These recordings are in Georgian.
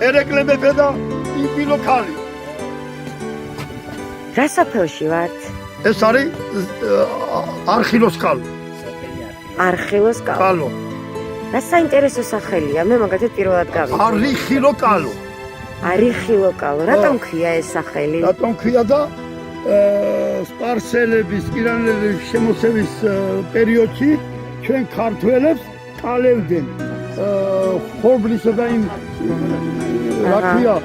ერეკლე მეფე და იბილო ქალი. რა სოფელში ვართ? ეს არის არხილოს კალო. არხილოს კალო. რა საინტერესო სახელია, მე მაგათაც პირველად გავიგე. არიხილო კალო. არიხილო კალო. რატომ ქვია ეს სახელი? რატომ ქვია და სპარსელების, ირანელების შემოსევის პერიოდში ჩვენ ქართველებს კალევდნენ. ხობლისა და იმ რა ქვია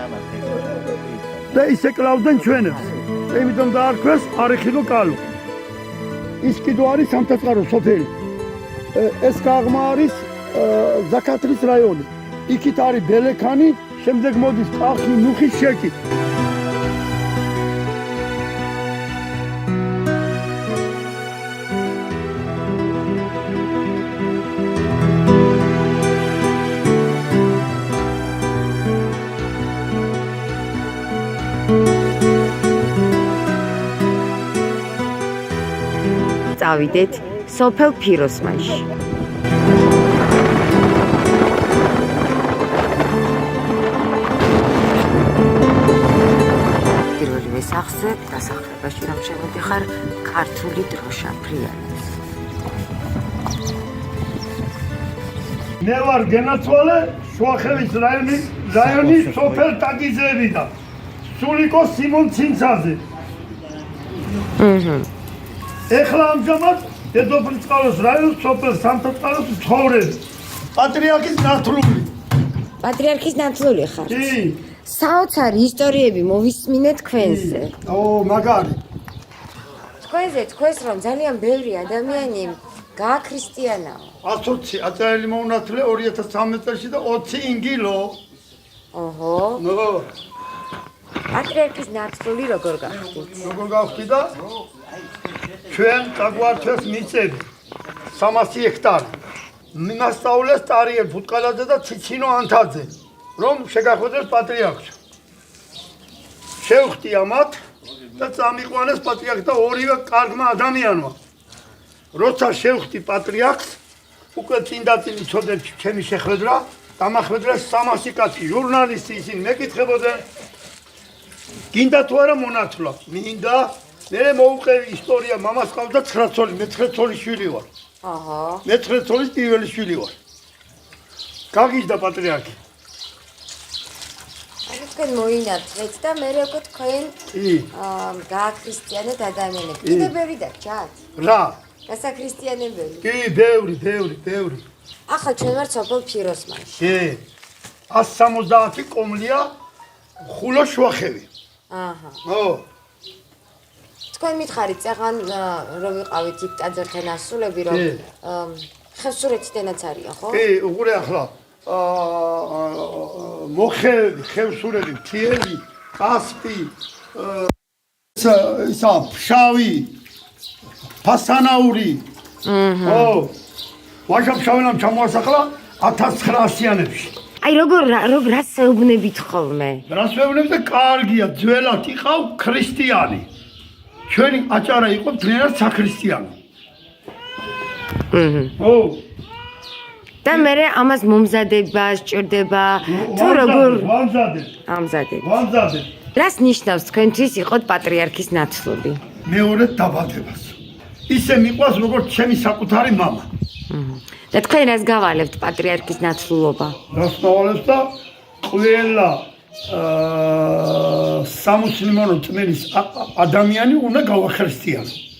და ისე კლავდნენ ჩვენებს. იმიტომ დაარქვეს არიხილო კალო. ის კიდო არის სამთაწყარო სოფელი. ეს გაღმა არის ზაქათრის რაიონი. იქით არის ბელექანი, შემდეგ მოდის კახი, მუხი, შეკი. წავიდეთ სოფელ ფიროსმანში. პირველივე სახლზე დასახლებაში რომ შემოდიხარ ქართული დროშა ფრიანებს. მე ვარ გენაცვალე შუახევის რაიონის სოფელ ტაგიზეებიდან. სულიკო სიმონ ცინცაძე. ეხლა ამჟამად დედოფლისწყაროს რაიონის სოფელ სამთაწყაროს მცხოვრები. პატრიარქის ნათლული. პატრიარქის ნათლული ხარ? კი. საოცარი ისტორიები მოვისმინე თქვენზე. მაგარი. თქვენს რომ ძალიან ბევრი ადამიანი გააქრისტიანაო. 120 აწერილი მოუნათლე 2013 წელს და 20 ინგილო. ოჰო. პატრიარქის ნათლული როგორ გახდით? როგორ გავხდი და ჩვენ გაგვართვეს მიწები 300 ჰექტარი. მიმასწავლეს ტარიელ ფუტკალაძე და ციცინო ანთაძე, რომ შეგახვედრეს პატრიარქს. შევხვდი ამათ და წამიყვანეს პატრიარქს და ორივე კარგმა ადამიანმა. როცა შევხვდი პატრიარქს, უკვე წინ იცოდნენ ჩემი შეხვედრა, დამახვედრეს 300 კაცი, ჟურნალისტი ისინი მეკითხებოდნენ. გინდა თუ არა მონათლა? მინდა. მე მოუყევი ისტორია, მამას ყავდა 9 ცოლი, მე 9 ცოლის შვილი ვარ. აჰა. მე 9 ცოლის პირველი შვილი ვარ. გაგიჟდა პატრიარქი. აი თქვენ მოინათლეთ და მე უკვე თქვენ გააქრისტიანეთ ადამიანები. კიდე ბევრი დარჩათ? რა? გასაქრისტიანებელი. კი, ბევრი. ახლა ჩვენ ვართ სოფელ ფიროსმანში. კი. 170 კომლია ხულო შუახევი. აჰა. ო. თქვენ მითხარით წაღან რომ ვიყავით იქ ტაძართან ასულები რომ ხევსურეთიდანაც არიან ხო? კი, უყურე ახლა მოხევი, ხევსურები, მთიელი, კასპი, ისა ფშავი, ფასანაური. ო. ვაშაფშავენამ ჩამოასახლა 1900-იანებში. აი რას ეუბნებით ხოლმე? რას ვეუბნები და კარგია, ძველად იყავ ქრისტიანი. ჩვენი აჭარა იყო ძლიერ საქრისტიანი. ო. და მე ამას მომზადება, სჭირდება თუ როგორ ამზადებ. რას ნიშნავს თქვენთვის იყოთ პატრიარქის ნათლული? მეორე დაბადებას. ისე მიყვას როგორც ჩემი საკუთარი მამა. და თქვენ რას გავალებთ პატრიარქის ნათლულობა? რას გავალებთ და ყველა სამუსლიმანო წმენის ადამიანი უნდა გავახრისტიანო.